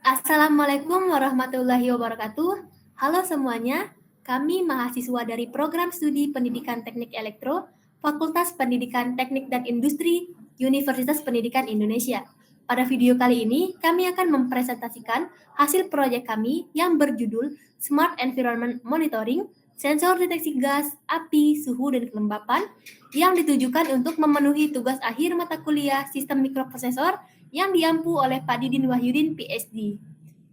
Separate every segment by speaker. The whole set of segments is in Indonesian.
Speaker 1: Assalamualaikum warahmatullahi wabarakatuh. Halo semuanya, kami mahasiswa dari Program Studi Pendidikan Teknik Elektro, Fakultas Pendidikan Teknik dan Industri, Universitas Pendidikan Indonesia. Pada video kali ini, kami akan mempresentasikan hasil proyek kami yang berjudul Smart Environment Monitoring, Sensor Deteksi Gas, Api, Suhu, dan Kelembapan yang ditujukan untuk memenuhi tugas akhir mata kuliah Sistem Mikroprosesor yang diampu oleh Pak Didin Wahyudin, PhD.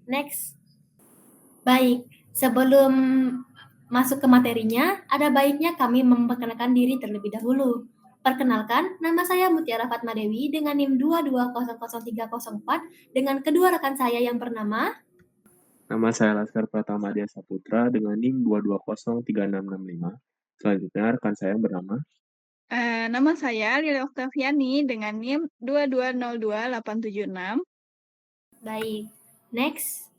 Speaker 1: Next. Baik, sebelum masuk ke materinya, ada baiknya kami memperkenalkan diri terlebih dahulu. Perkenalkan, nama saya Mutiara Fatma Dewi dengan NIM 22000304 dengan kedua rekan saya yang bernama.
Speaker 2: Nama saya Laskar Pratama Dia Saputra dengan NIM 2203665. Selanjutnya rekan saya yang bernama.
Speaker 3: Nama saya Lili Oktaviani dengan NIM 2202876.
Speaker 1: Baik, next.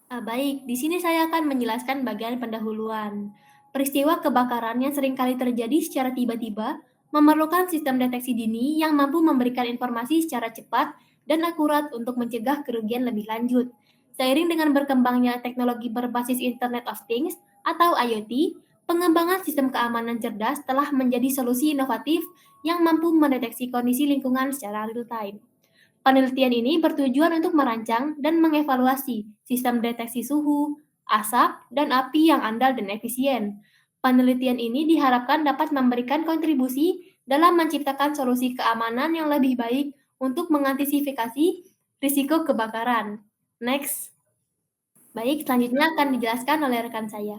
Speaker 1: Baik, di sini saya akan menjelaskan bagian pendahuluan. Peristiwa kebakaran yang seringkali terjadi secara tiba-tiba memerlukan sistem deteksi dini yang mampu memberikan informasi secara cepat dan akurat untuk mencegah kerugian lebih lanjut. Seiring dengan berkembangnya teknologi berbasis Internet of Things atau IoT, pengembangan sistem keamanan cerdas telah menjadi solusi inovatif yang mampu mendeteksi kondisi lingkungan secara real-time. Penelitian ini bertujuan untuk merancang dan mengevaluasi sistem deteksi suhu, asap, dan api yang andal dan efisien. Penelitian ini diharapkan dapat memberikan kontribusi dalam menciptakan solusi keamanan yang lebih baik untuk mengantisipasi risiko kebakaran. Next. Baik, selanjutnya akan dijelaskan oleh rekan saya.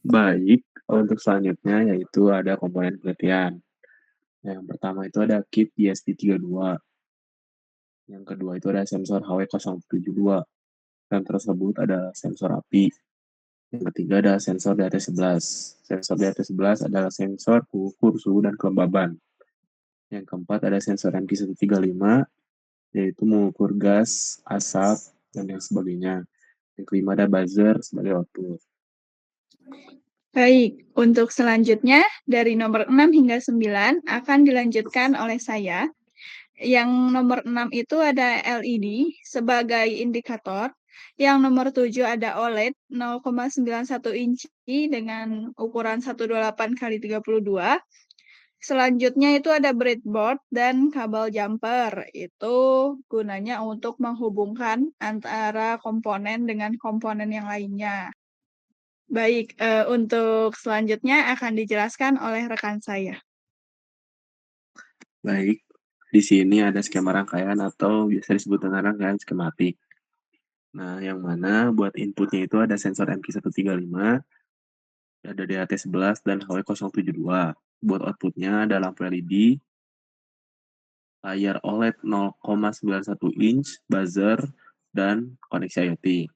Speaker 2: Baik, untuk selanjutnya yaitu ada komponen penelitian. Yang pertama itu ada kit ESP32. Yang kedua itu ada sensor HW072. Dan tersebut ada sensor api. Yang ketiga ada sensor DT11. Sensor DT11 adalah sensor pengukur suhu dan kelembaban. Yang keempat ada sensor MQ135, yaitu mengukur gas, asap, dan lain sebagainya. Yang kelima ada buzzer sebagai output.
Speaker 3: Baik, untuk selanjutnya dari nomor 6 hingga 9 akan dilanjutkan oleh saya. Yang nomor 6 itu ada LED sebagai indikator. Yang nomor 7 ada OLED 0,91 inci dengan ukuran 128 kali 32. Selanjutnya itu ada breadboard dan kabel jumper. Itu gunanya untuk menghubungkan antara komponen dengan komponen yang lainnya. Baik, untuk selanjutnya akan dijelaskan oleh rekan saya.
Speaker 2: Baik, di sini ada skema rangkaian atau biasa disebut dengan rangkaian skematik. Nah, yang mana buat inputnya itu ada sensor MQ135, ada DHT11 dan HW072. Buat outputnya ada lampu LED, layar OLED 0,91 inch, buzzer, dan koneksi IoT.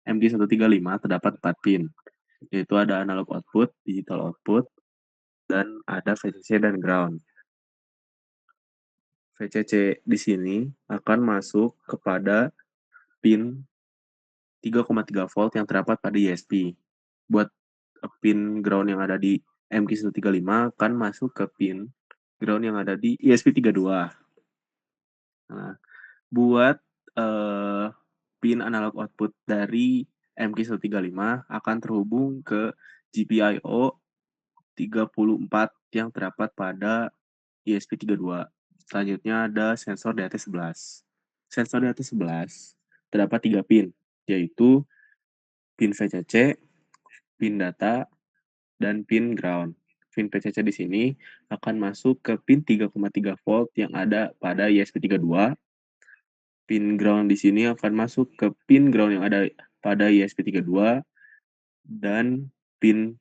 Speaker 2: MQ135 terdapat 4 pin, yaitu ada analog output, digital output, dan ada VCC dan ground. VCC di sini akan masuk kepada pin 3,3 volt yang terdapat pada ESP. Buat pin ground yang ada di MQ135 akan masuk ke pin ground yang ada di ESP32. Nah, buat pin analog output dari MQ135 akan terhubung ke GPIO 34 yang terdapat pada ESP32. Selanjutnya ada sensor DT11. Sensor DT11 terdapat 3 pin, yaitu pin VCC, pin data, dan pin ground. Pin VCC di sini akan masuk ke pin 3,3 volt yang ada pada ESP32. Pin ground di sini akan masuk ke pin ground yang ada pada ESP32 dan pin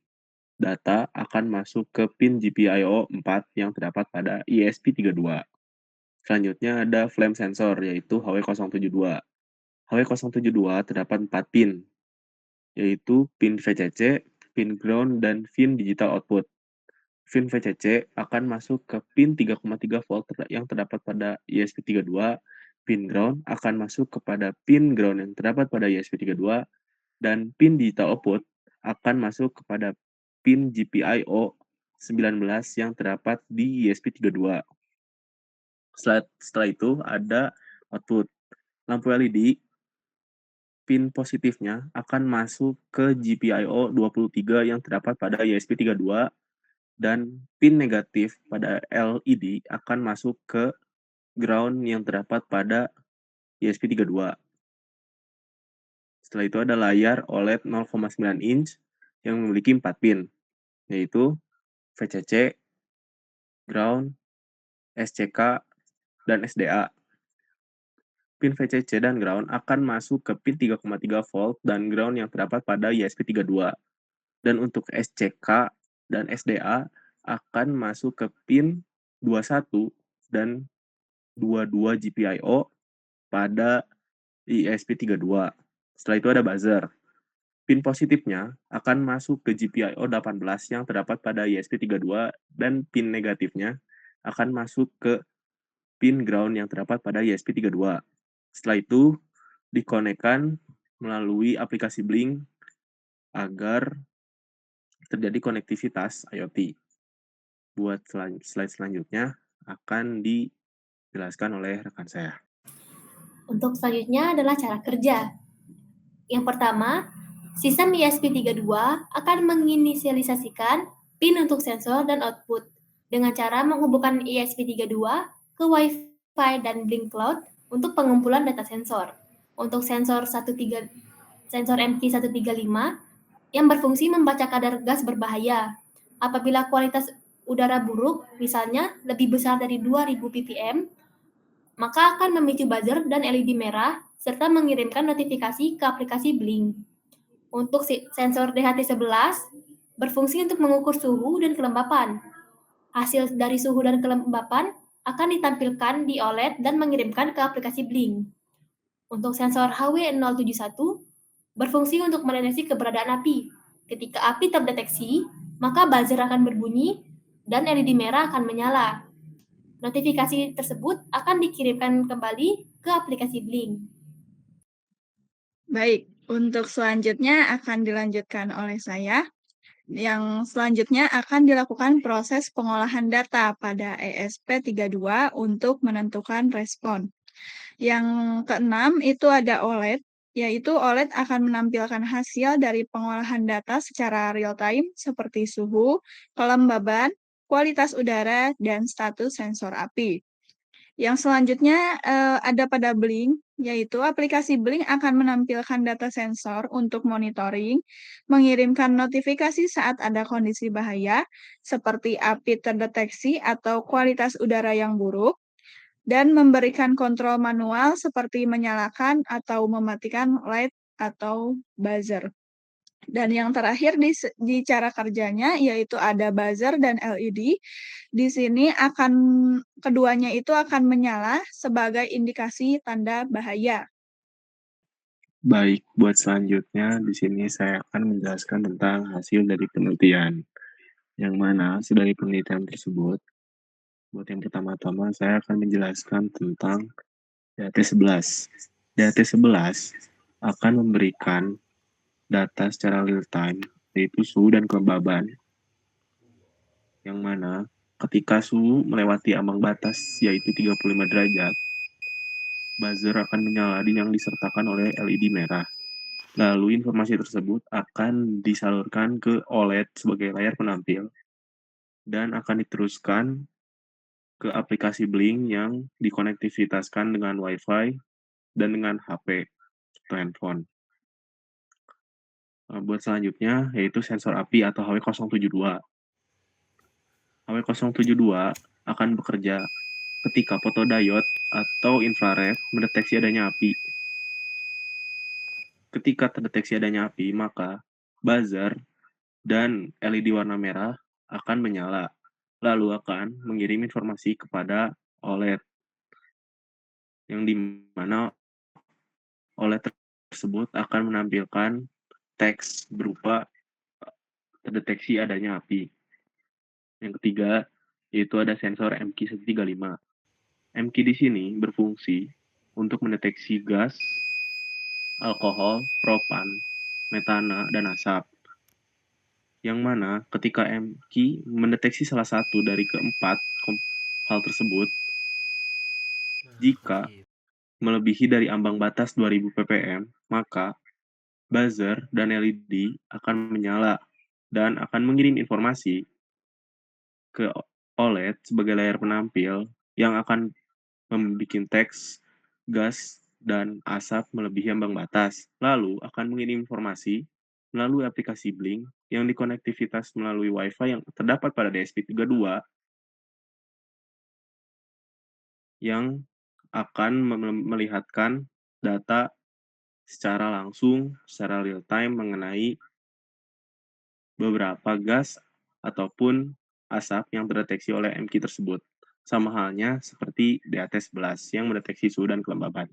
Speaker 2: data akan masuk ke pin GPIO 4 yang terdapat pada ESP32. Selanjutnya ada flame sensor yaitu HW072. HW072 terdapat 4 pin, yaitu pin VCC, pin ground, dan pin digital output. Pin VCC akan masuk ke pin 3,3 volt yang terdapat pada ESP32, pin ground akan masuk kepada pin ground yang terdapat pada ESP32, dan pin digital output akan masuk kepada pin GPIO 19 yang terdapat di ESP32. Setelah itu ada output. lampu LED, pin positifnya akan masuk ke GPIO 23 yang terdapat pada ESP32 dan pin negatif pada LED akan masuk ke ground yang terdapat pada ESP32. Setelah itu ada layar OLED 0,9 inch yang memiliki 4 pin, yaitu VCC, ground, SCK, dan SDA. Pin VCC dan ground akan masuk ke pin 3,3 volt dan ground yang terdapat pada ESP32. Dan untuk SCK dan SDA akan masuk ke pin 21 dan 22 GPIO pada ESP32. Setelah itu ada buzzer. Pin positifnya akan masuk ke GPIO 18 yang terdapat pada ESP32 dan pin negatifnya akan masuk ke pin ground yang terdapat pada ESP32. Setelah itu, dikonekkan melalui aplikasi Blink agar terjadi konektivitas IoT. Buat slide selanjutnya akan dijelaskan oleh rekan saya.
Speaker 1: Untuk selanjutnya adalah cara kerja. Yang pertama, sistem ESP32 akan menginisialisasikan pin untuk sensor dan output dengan cara menghubungkan ESP32 ke Wi-Fi dan Blink Cloud untuk pengumpulan data sensor. Untuk sensor MQ135 yang berfungsi membaca kadar gas berbahaya. Apabila kualitas udara buruk, misalnya lebih besar dari 2000 ppm, maka akan memicu buzzer dan LED merah serta mengirimkan notifikasi ke aplikasi Blink. Untuk sensor DHT11 berfungsi untuk mengukur suhu dan kelembapan. Hasil dari suhu dan kelembapan akan ditampilkan di OLED dan mengirimkan ke aplikasi Blink. Untuk sensor HW071 berfungsi untuk mendeteksi keberadaan api. Ketika api terdeteksi, maka buzzer akan berbunyi dan LED merah akan menyala. Notifikasi tersebut akan dikirimkan kembali ke aplikasi Blink.
Speaker 3: Baik, untuk selanjutnya akan dilanjutkan oleh saya. Yang selanjutnya akan dilakukan proses pengolahan data pada ESP32 untuk menentukan respon. Yang keenam itu ada OLED, yaitu OLED akan menampilkan hasil dari pengolahan data secara real-time seperti suhu, kelembaban, kualitas udara, dan status sensor api. Yang selanjutnya ada pada Blink, yaitu aplikasi Blink akan menampilkan data sensor untuk monitoring, mengirimkan notifikasi saat ada kondisi bahaya, seperti api terdeteksi atau kualitas udara yang buruk, dan memberikan kontrol manual seperti menyalakan atau mematikan LED atau buzzer. Dan yang terakhir di cara kerjanya yaitu ada buzzer dan LED. Di sini keduanya itu akan menyala sebagai indikasi tanda bahaya.
Speaker 2: Baik, buat selanjutnya di sini saya akan menjelaskan tentang hasil dari penelitian. Yang mana hasil dari penelitian tersebut, buat yang pertama-tama saya akan menjelaskan tentang DHT11. DHT11 akan memberikan data secara real time, yaitu suhu dan kelembaban, yang mana ketika suhu melewati ambang batas yaitu 35 derajat, buzzer akan menyala yang disertakan oleh LED merah. Lalu informasi tersebut akan disalurkan ke OLED sebagai layar penampil dan akan diteruskan ke aplikasi Blink yang dikonektivitaskan dengan Wi-Fi dan dengan HP atau handphone. Buat selanjutnya yaitu sensor api atau HW072. HW072 akan bekerja ketika fotodiode atau infrared mendeteksi adanya api. Ketika terdeteksi adanya api, maka buzzer dan LED warna merah akan menyala, lalu akan mengirim informasi kepada OLED, yang dimana OLED tersebut akan menampilkan teks berupa terdeteksi adanya api. Yang ketiga, yaitu ada sensor MQ135. MQ di sini berfungsi untuk mendeteksi gas, alkohol, propan, metana, dan asap. Yang mana ketika MQ mendeteksi salah satu dari keempat hal tersebut, jika melebihi dari ambang batas 2000 ppm, maka buzzer dan LED akan menyala dan akan mengirim informasi ke OLED sebagai layar penampil yang akan membuat teks, gas, dan asap melebihi ambang batas. Lalu akan mengirim informasi melalui aplikasi Blink yang dikonektivitas melalui Wi-Fi yang terdapat pada DSP32 yang akan melihatkan data secara langsung, secara real time mengenai beberapa gas ataupun asap yang terdeteksi oleh MQ tersebut. Sama halnya seperti DAT11 yang mendeteksi suhu dan kelembaban.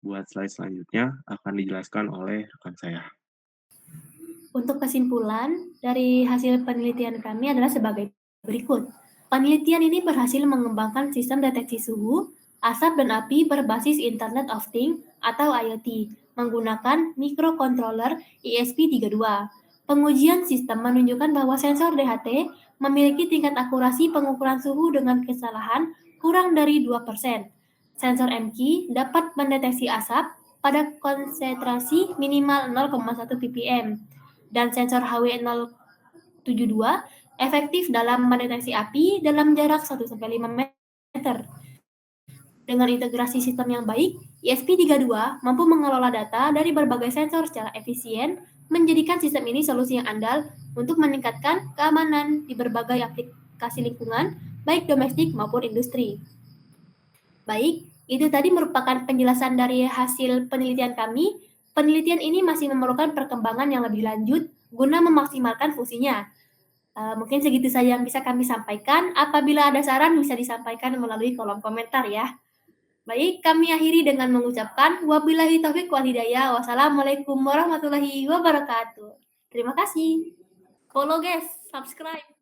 Speaker 2: Buat slide selanjutnya akan dijelaskan oleh rekan saya.
Speaker 1: Untuk kesimpulan dari hasil penelitian kami adalah sebagai berikut. Penelitian ini berhasil mengembangkan sistem deteksi suhu, asap dan api berbasis Internet of Things atau IoT menggunakan microcontroller ESP32. Pengujian sistem menunjukkan bahwa sensor DHT memiliki tingkat akurasi pengukuran suhu dengan kesalahan kurang dari 2%. Sensor MQ dapat mendeteksi asap pada konsentrasi minimal 0,1 ppm dan sensor HW072 efektif dalam mendeteksi api dalam jarak 1-5 meter. Dengan integrasi sistem yang baik, ESP32 mampu mengelola data dari berbagai sensor secara efisien, menjadikan sistem ini solusi yang andal untuk meningkatkan keamanan di berbagai aplikasi lingkungan, baik domestik maupun industri. Baik, itu tadi merupakan penjelasan dari hasil penelitian kami. Penelitian ini masih memerlukan perkembangan yang lebih lanjut guna memaksimalkan fungsinya. Mungkin segitu saja yang bisa kami sampaikan. Apabila ada saran bisa disampaikan melalui kolom komentar ya. Baik, kami akhiri dengan mengucapkan wabillahi taufiq wal hidayah. Wassalamualaikum warahmatullahi wabarakatuh. Terima kasih. Follow guys, subscribe.